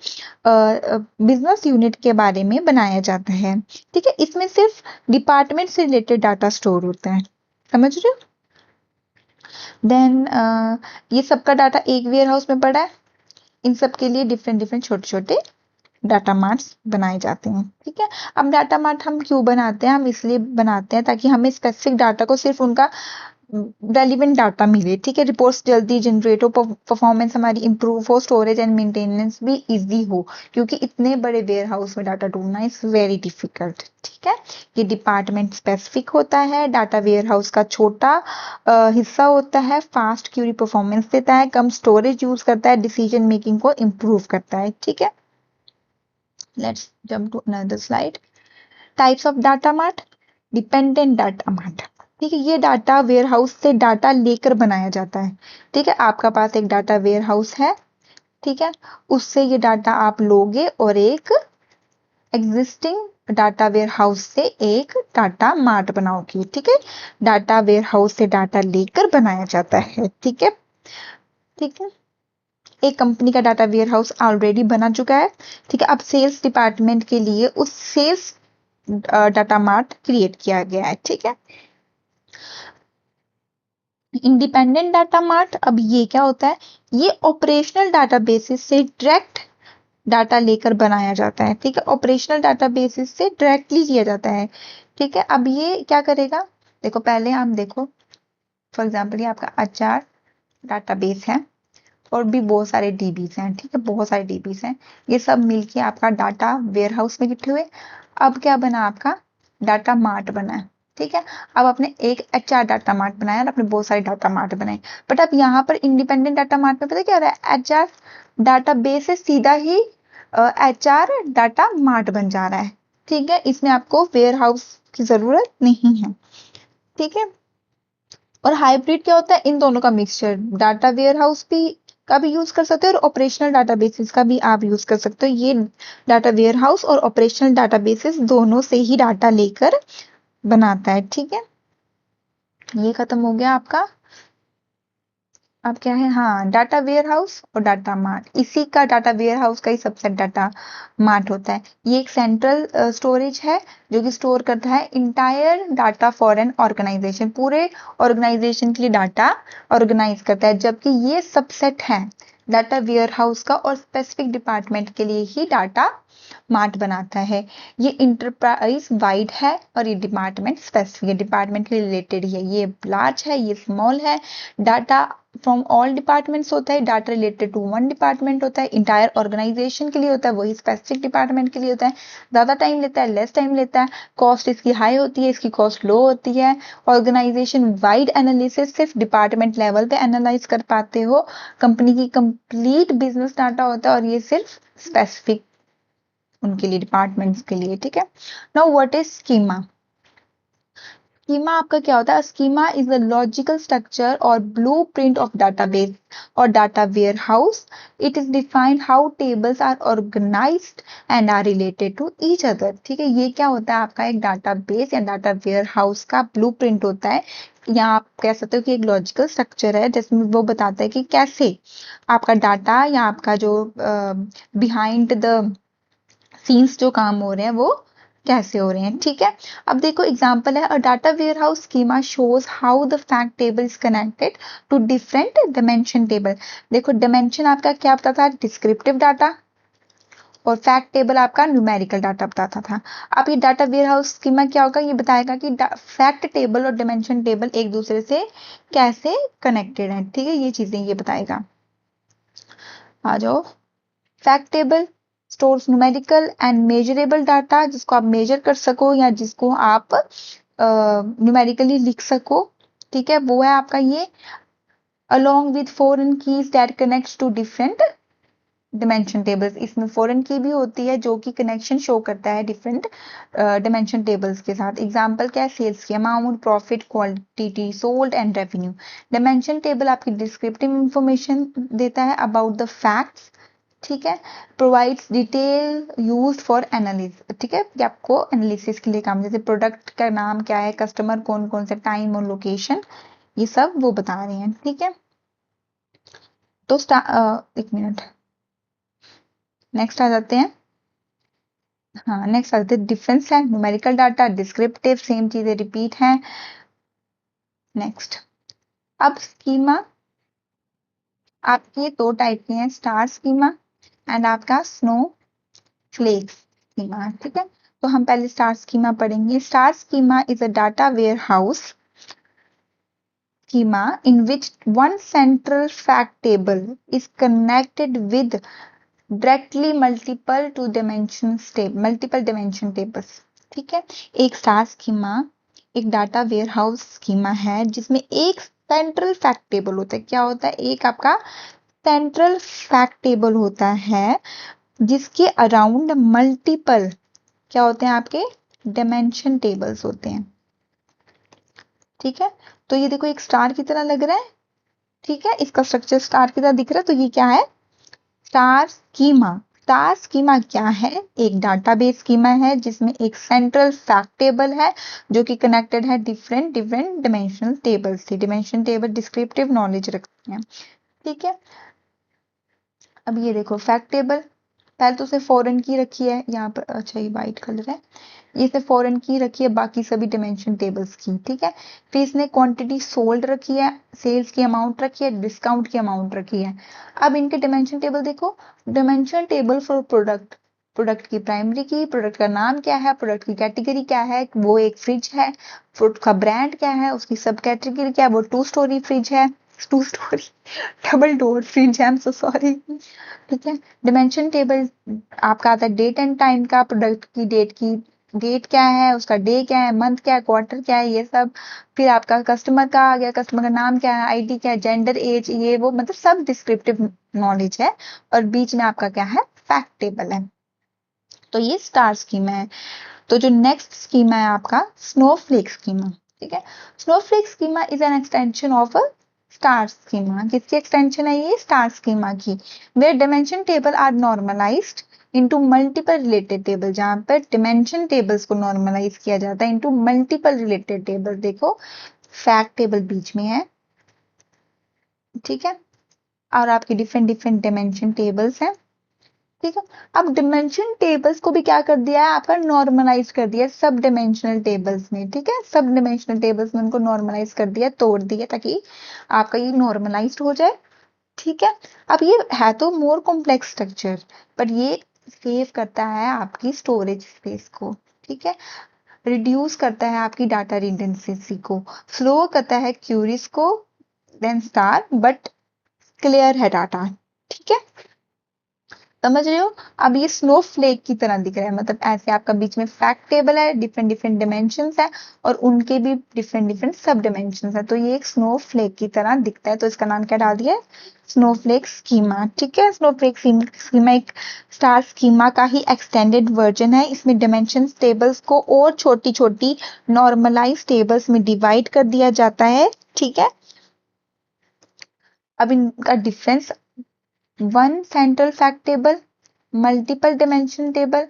बिजनेस यूनिट के बारे में बनाया जाता है, ठीक है। इसमें सिर्फ डिपार्टमेंट से रिलेटेड डाटा स्टोर होता है, समझ रहे हो। देन ये सबका डाटा एक वेयर हाउस में पड़ा है, इन सब के लिए डिफरेंट डिफरेंट छोटे छोटे डाटा मार्ट्स बनाए जाते हैं, ठीक है। अब डाटा मार्ट हम क्यों बनाते हैं, हम इसलिए बनाते हैं ताकि हमें स्पेसिफिक डाटा को सिर्फ उनका रेलिवेंट डाटा मिले, ठीक है, रिपोर्ट्स जल्दी जनरेट हो, परफॉर्मेंस हमारी इंप्रूव हो, स्टोरेज एंड मेंटेनेंस भी इजी हो, क्योंकि इतने बड़े वेयर हाउस में डाटा ढूंढना इज वेरी डिफिकल्ट, ठीक है। ये डिपार्टमेंट स्पेसिफिक होता है, डाटा वेयर हाउस का छोटा हिस्सा होता है, फास्ट क्यूरी परफॉर्मेंस देता है, कम स्टोरेज यूज करता है, डिसीजन मेकिंग को इम्प्रूव करता है, ठीक है। Let's jump to another slide. Types of data mart. Dependent data mart. ठीक है, ये डाटा वेयर हाउस से डाटा लेकर बनाया जाता है, ठीक है। आपका पास एक डाटा वेयर हाउस है, ठीक है, उससे ये डाटा आप लोगे और एक एग्जिस्टिंग डाटा वेयर हाउस से एक डाटा मार्ट बनाओगे, ठीक है। डाटा वेयर हाउस से डाटा लेकर बनाया जाता है, ठीक है, ठीक है। एक कंपनी का डाटा वेयर हाउस ऑलरेडी बना चुका है, ठीक है। अब सेल्स डिपार्टमेंट के लिए उस सेल्स डाटा मार्ट क्रिएट किया गया है, ठीक है। इंडिपेंडेंट डाटा मार्ट, अब ये क्या होता है, ये ऑपरेशनल डाटाबेसिस से डायरेक्ट डाटा लेकर बनाया जाता है, ठीक है। ऑपरेशनल डाटाबेसिस से डायरेक्टली किया जाता है, ठीक है। अब ये क्या करेगा, देखो पहले हम देखो, फॉर एग्जाम्पल ये आपका HR डाटाबेस है, और भी बहुत सारे DBs हैं, ठीक है, बहुत सारे DBs हैं, ये सब मिलके आपका डाटा वेयर हाउस में इकट्ठे हुए। अब क्या बना, आपका डाटा मार्ट बना है, ठीक है। अब आपने एक HR डाटा मार्ट बनाया और आपने बहुत सारे डाटा मार्ट बनाए, बट अब यहाँ पर इंडिपेंडेंट डाटा मार्ट में पता क्या हो रहा है, HR डाटा बेस से सीधा ही HR डाटा मार्ट बन जा रहा है, ठीक है। इसमें आपको वेयर हाउस की जरूरत नहीं है, ठीक है। और हाइब्रिड क्या होता है, इन दोनों का मिक्सचर, डाटा वेयर हाउस भी का भी यूज कर सकते हो और ऑपरेशनल डाटाबेसेस का भी आप यूज कर सकते हो। ये डाटा वेयर हाउस और ऑपरेशनल डाटाबेसेस दोनों से ही डाटा लेकर बनाता है, ठीक है। ये खत्म हो गया आपका। अब क्या है, हाँ, डाटा वेयर हाउस और डाटा मार्ट, इसी का डाटा वेयर हाउस का ही सबसेट डाटा मार्ट होता है। ये एक सेंट्रल स्टोरेज है जो कि स्टोर करता है entire data for an organisation, पूरे ऑर्गेनाइजेशन के लिए डाटा ऑर्गेनाइज करता है, जबकि ये सबसेट है डाटा वेयर हाउस का और स्पेसिफिक डिपार्टमेंट के लिए ही डाटा मार्ट बनाता है। ये इंटरप्राइज वाइड है और ये डिपार्टमेंट स्पेसिफिक है, डिपार्टमेंट के रिलेटेड है। ये लार्ज है, ये स्मॉल है। डाटा फ्रॉम ऑल डिपार्टमेंट्स होता है, data related to one department होता है, इंटायर ऑर्गेनाइजेशन के लिए होता है, वही स्पेसिफिक डिपार्टमेंट के लिए होता है। ज्यादा टाइम लेता है, लेस टाइम लेता है, कॉस्ट इसकी हाई होती है, इसकी कॉस्ट लो होती है। ऑर्गेनाइजेशन वाइड एनालिसिस सिर्फ डिपार्टमेंट लेवल पे एनालाइज कर पाते हो, कंपनी की कंप्लीट बिजनेस डाटा होता है और ये सिर्फ स्पेसिफिक उनके लिए, डिपार्टमेंट्स के लिए, ठीक है। Now what is schema? Schema आपका क्या होता है? Schema is a logical structure और ब्लूप्रिंट ऑफ डाटाबेस और data warehouse. It is defined how tables are organised and are related to each other, ठीक है। ये क्या होता है? आपका एक डाटाबेस या डाटा वेयर हाउस का ब्लूप्रिंट होता है, या आप कह सकते हो कि एक लॉजिकल स्ट्रक्चर है जिसमें वो बताता है कि कैसे आपका डाटा या आपका जो बिहाइंड द सीन्स जो काम हो रहे हैं वो कैसे हो रहे हैं, ठीक है। अब देखो एग्जांपल है, a data warehouse schema shows how the fact table is connected to different dimension table. देखो डायमेंशन आपका क्या बताता था? डिस्क्रिप्टिव डाटा, और फैक्ट टेबल आपका न्यूमेरिकल डाटा बताता था। अब ये डाटा वेयर हाउस स्कीमा क्या होगा? ये बताएगा कि फैक्ट टेबल और डायमेंशन टेबल एक दूसरे से कैसे कनेक्टेड है, ठीक है। ये चीजें ये बताएगा। आ जाओ। Fact table stores numerical and measurable data, जिसको आप मेजर कर सको या जिसको आप न्यूमेरिकली लिख सको, ठीक है, वो है आपका ये। Along with foreign keys that connects to different dimension tables, इसमें फॉरेन की भी होती है जो कि कनेक्शन शो करता है डिफरेंट डिमेंशन टेबल्स के साथ। एग्जांपल क्या है? सेल्स की amount, profit, quantity sold and revenue. Dimension table आपकी डिस्क्रिप्टिव इंफॉर्मेशन देता है अबाउट द फैक्ट्स, ठीक है। Provides detail used for analysis, ठीक है, कि आपको एनालिसिस के लिए काम, जैसे प्रोडक्ट का नाम क्या है, कस्टमर कौन कौन से, टाइम और लोकेशन, ये सब वो बता रहे हैं, ठीक है। तो एक मिनट, नेक्स्ट आ जाते हैं। हाँ, नेक्स्ट आ जाते हैं, डिफरेंस है, न्यूमेरिकल डाटा, डिस्क्रिप्टिव, सेम चीजें रिपीट हैं। नेक्स्ट, अब स्कीमा आपकी दो टाइप की हैं, स्टार स्कीमा एंड आपका स्नो फ्लेक्स स्कीमा, ठीक है। तो हम पहले स्टार स्कीमा पढ़ेंगे। Star schema is a data warehouse schema in which one central fact table is connected with directly multiple dimension tables, ठीक है। एक स्टार स्कीमा एक डाटा वेयर हाउस स्कीमा है जिसमें एक सेंट्रल फैक्ट टेबल होता है। क्या होता है? एक आपका सेंट्रल फैक्ट टेबल होता है जिसके अराउंड मल्टीपल क्या होते हैं? आपके डायमेंशन टेबल्स होते हैं, ठीक है। तो ये देखो एक स्टार की तरह लग रहा है, ठीक है, इसका स्ट्रक्चर स्टार की तरह दिख रहा है, तो ये क्या है? Star schema. स्टार स्कीमा क्या है? एक डाटाबेस स्कीमा है जिसमें एक सेंट्रल फैक्ट टेबल है जो कि कनेक्टेड है डिफरेंट डिफरेंट डिमेंशनल टेबल से। डिमेंशन टेबल डिस्क्रिप्टिव नॉलेज रखते हैं, ठीक है। अब ये देखो फैक्ट टेबल, पहले तो उसे फॉरेन की रखी है यहाँ पर, अच्छा ये वाइट कलर है, ये सिर्फ फॉरेन की रखी है, बाकी सभी डिमेंशन टेबल्स की, ठीक है। फिर इसने क्वांटिटी सोल्ड रखी है, सेल्स की अमाउंट रखी है, डिस्काउंट की अमाउंट रखी है। अब इनके डिमेंशन टेबल देखो, dimension table for product, product की प्राइमरी की, प्रोडक्ट का नाम क्या है, प्रोडक्ट की कैटेगरी क्या है, वो एक फ्रिज है, फ्रूट का ब्रांड क्या है, उसकी सब कैटेगरी क्या है, वो 2 स्टोरी फ्रिज है, 2 स्टोरी डबल डोर फ्रिज है, आई एम सो सॉरी, ठीक है। डिमेंशन टेबल आपका आता है डेट एंड टाइम का, प्रोडक्ट की डेट की, डेट क्या है, उसका डे क्या है, मंथ क्या है, क्वार्टर क्या है, ये सब। फिर आपका कस्टमर का आ गया, कस्टमर का नाम क्या है, आईडी क्या है, जेंडर, एज, ये वो, मतलब सब डिस्क्रिप्टिव नॉलेज है। और बीच में आपका क्या है? फैक्ट टेबल है। तो ये स्टार स्कीमा है। तो जो नेक्स्ट स्कीमा है आपका स्नोफ्लेक स्कीमा, ठीक है। Snowflake schema is an extension of star schema. किसकी एक्सटेंशन है ये? स्टार स्कीमा की। Where dimension table are normalised into multiple related table, जहां पर डिमेंशन टेबल्स को नॉर्मलाइज किया जाता है इनटू मल्टीपल रिलेटेड टेबल। देखो फैक्ट टेबल बीच में है, ठीक है, और आपके डिफरेंट डिफरेंट डिमेंशन टेबल्स हैं, ठीक है। अब डिमेंशन टेबल्स को भी क्या कर दिया है आपका, नॉर्मलाइज कर दिया सब डिमेंशनल टेबल्स में, ठीक है, सब डिमेंशनल टेबल्स में उनको नॉर्मलाइज कर दिया, तोड़ दिया, ताकि आपका ये नॉर्मलाइज्ड हो जाए, ठीक है। अब ये है तो मोर कॉम्प्लेक्स स्ट्रक्चर, पर ये सेव करता है आपकी स्टोरेज स्पेस को, ठीक है, रिड्यूस करता है आपकी डाटा रिडेंडेंसी को, स्लो करता है क्यूरीज को, देन स्टार, बट क्लियर है डाटा, ठीक है, समझ रहे हो। अब ये स्नोफ्लेक की तरह दिख रहा है, मतलब ऐसे आपका बीच में फैक्ट टेबल है, डिफरेंट डिफरेंट डिमेंशंस है, और उनके भी डिफरेंट डिफरेंट सब डिमेंशंस है, तो ये एक स्नोफ्लेक की तरह दिखता है, तो इसका नाम क्या डाल दिया है, स्नोफ्लेक स्कीमा, ठीक है। स्नोफ्लेक स्कीमा एक स्टार स्कीमा का ही एक्सटेंडेड वर्जन है, इसमें डिमेंशन टेबल्स को और छोटी छोटी नॉर्मलाइज टेबल्स में डिवाइड कर दिया जाता है, ठीक है। अब इनका difference, one central fact table, multiple dimension table.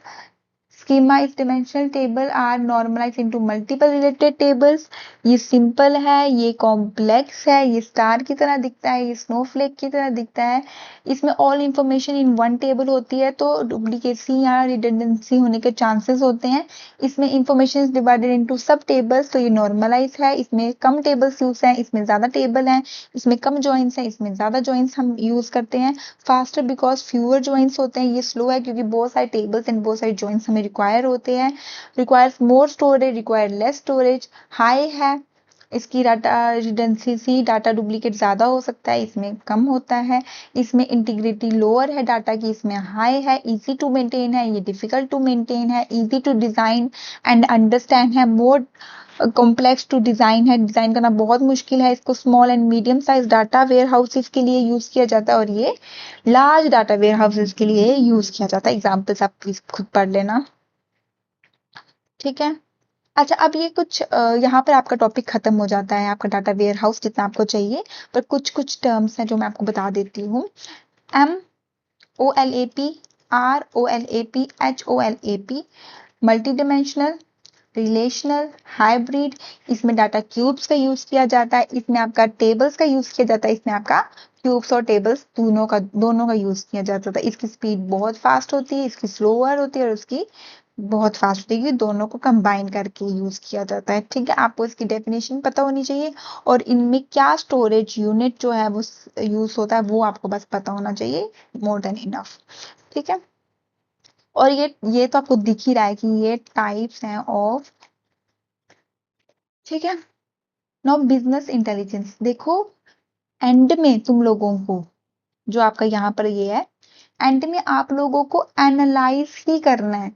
Schema is dimensional table are normalized into multiple related tables. ये सिंपल है, ये कॉम्प्लेक्स है, ये स्टार की तरह दिखता है, ये स्नोफ्लेक की तरह दिखता है, इसमें all information in one table होती है, तो डुप्लीकेसी या रिडंडेंसी होने के चांसेस होते हैं। इसमें इंफॉर्मेशन डिवाइडेड इनटू सब टेबल्स, तो ये नॉर्मलाइज है, इसमें कम टेबल्स यूज हैं, इसमें ज्यादा टेबल हैं, इसमें कम जॉइंट्स हैं, इसमें ज्यादा जॉइंट्स हम यूज करते हैं। फास्टर बिकॉज फ्यूअर जॉइंट्स होते हैं, ये स्लो है क्योंकि बहुत सारे टेबल्स एंड बहुत सारे जॉइंट्स हमें रिक्वायर होते हैं। Requires more storage, require less storage. High है, इसकी डाटा रिडेंडेंसी, डाटा डुप्लीकेट ज्यादा हो सकता है, इसमें कम होता है। इसमें इंटीग्रिटी लोअर है डाटा की, इसमें हाई है। इजी टू मेंटेन है, ये डिफिकल्ट टू मेंटेन है। Easy to design and understand है, मोर कॉम्प्लेक्स टू डिजाइन है, डिजाइन करना बहुत मुश्किल है। इसको small and medium size data warehouses के लिए यूज किया जाता है, और ये लार्ज डाटा वेयर हाउसेस के लिए यूज किया जाता है। एग्जाम्पल्स आप प्लीज खुद पढ़ लेना, ठीक है। अच्छा, अब ये कुछ यहाँ पर आपका टॉपिक खत्म हो जाता है, आपका डाटा वेयर हाउस जितना आपको चाहिए, पर कुछ कुछ टर्म्स हैं जो मैं आपको बता देती हूँ। MOLAP, ROLAP, HOLAP, multi dimensional, relational, hybrid, इसमें डाटा क्यूब्स का यूज किया जाता है, इसमें आपका टेबल्स का यूज किया जाता है, इसमें आपका क्यूब्स और टेबल्स दोनों का यूज किया जाता है। इसकी स्पीड बहुत फास्ट होती है, इसकी स्लोअर होती है, और उसकी बहुत फास्ट होती है, दोनों को कंबाइन करके यूज किया जाता है, ठीक है। आपको इसकी डेफिनेशन पता होनी चाहिए, और इनमें क्या स्टोरेज यूनिट जो है वो यूज होता है वो आपको बस पता होना चाहिए, मोर देन इनफ, ठीक है। और ये तो आपको दिख ही रहा है कि ये टाइप्स हैं ऑफ, ठीक है। नाउ बिजनेस इंटेलिजेंस देखो, एंड में तुम लोगों को, जो आपका यहाँ पर ये है, एंड में आप लोगों को एनालाइज ही करना है,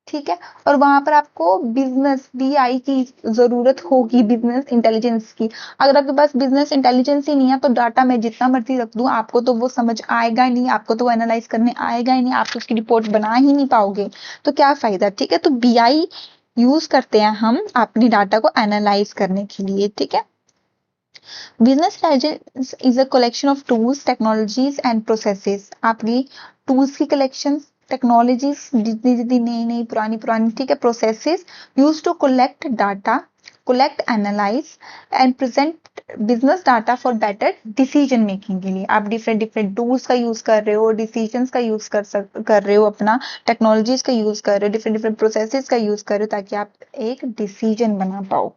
ठीक है। और वहां पर आपको बिजनेस BI की जरूरत होगी, बिजनेस इंटेलिजेंस की। अगर आपके पास बिजनेस इंटेलिजेंस ही नहीं है, तो डाटा मैं जितना मर्जी रख दूं, आपको तो वो समझ आएगा ही नहीं, आपको तो वो एनालाइज करने आएगा ही नहीं, आप तो उसकी रिपोर्ट बना ही नहीं पाओगे, तो क्या फायदा, ठीक है। तो BI यूज करते हैं हम अपनी डाटा को एनालाइज करने के लिए, ठीक है। Business intelligence is a collection of tools, technologies and processes. आपकी टूल्स की कलेक्शन, टेक्नोलॉजीज जितनी जितनी नई नई पुरानी पुरानी, ठीक है, processes use to collect data, collect, analyse and present business data for better decision making के लिए। आप डिफरेंट डिफरेंट टूल्स का यूज कर रहे हो, डिसीजंस का यूज कर रहे हो, अपना टेक्नोलॉजीज का यूज कर रहे हो, डिफरेंट डिफरेंट प्रोसेसेस का यूज कर रहे हो, ताकि आप एक डिसीजन बना पाओ,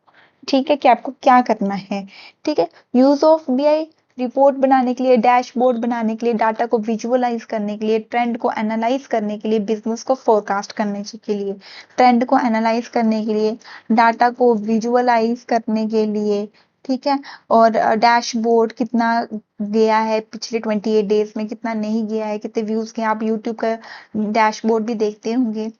ठीक है, कि आपको क्या करना है, ठीक है। यूज ऑफ BI, रिपोर्ट बनाने के लिए, डैशबोर्ड बनाने के लिए, डाटा को विजुअलाइज करने के लिए, ट्रेंड को एनालाइज करने के लिए, बिजनेस को फोरकास्ट करने के लिए, ट्रेंड को एनालाइज करने के लिए, डाटा को विजुअलाइज करने के लिए, ठीक है। और डैशबोर्ड कितना गया है पिछले 28 डेज में, कितना नहीं गया है, कितने व्यूज गए, आप यूट्यूब का डैशबोर्ड भी देखते होंगे,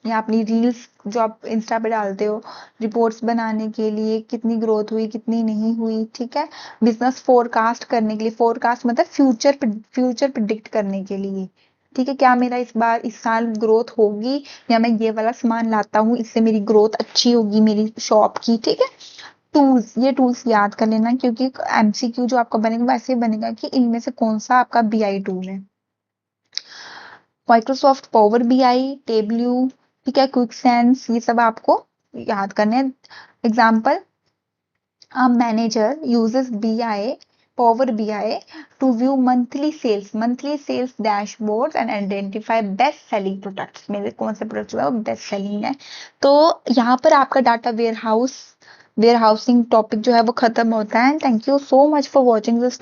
या अपनी रील्स जो आप इंस्टा पे डालते हो, रिपोर्ट्स बनाने के लिए, कितनी ग्रोथ हुई, कितनी नहीं हुई, ठीक है। बिजनेस फोरकास्ट करने के लिए, फोरकास्ट मतलब फ्यूचर प्रिडिक्ट करने के लिए, ठीक है, क्या मेरा इस साल ग्रोथ होगी, या मैं ये वाला सामान लाता हूँ इससे मेरी ग्रोथ अच्छी होगी मेरी शॉप की, ठीक है। टूल्स, ये टूल्स याद कर लेना, क्योंकि MCQ जो आपका बनेगा वैसे बनेगा कि इनमें से कौन सा आपका BI टूल है। माइक्रोसॉफ्ट पावर BI, टेबल्यू, ठीक है, क्विक सेंस, ये सब आपको याद करने हैं। Example, A manager uses BI, Power BI to view monthly sales dashboards and identify best selling products. मेरे कौन से प्रोडक्ट जो है वो बेस्ट सेलिंग है। तो यहाँ पर आपका डाटा वेयर हाउसिंग टॉपिक जो है वो खत्म होता है। Thank you so much for watching this.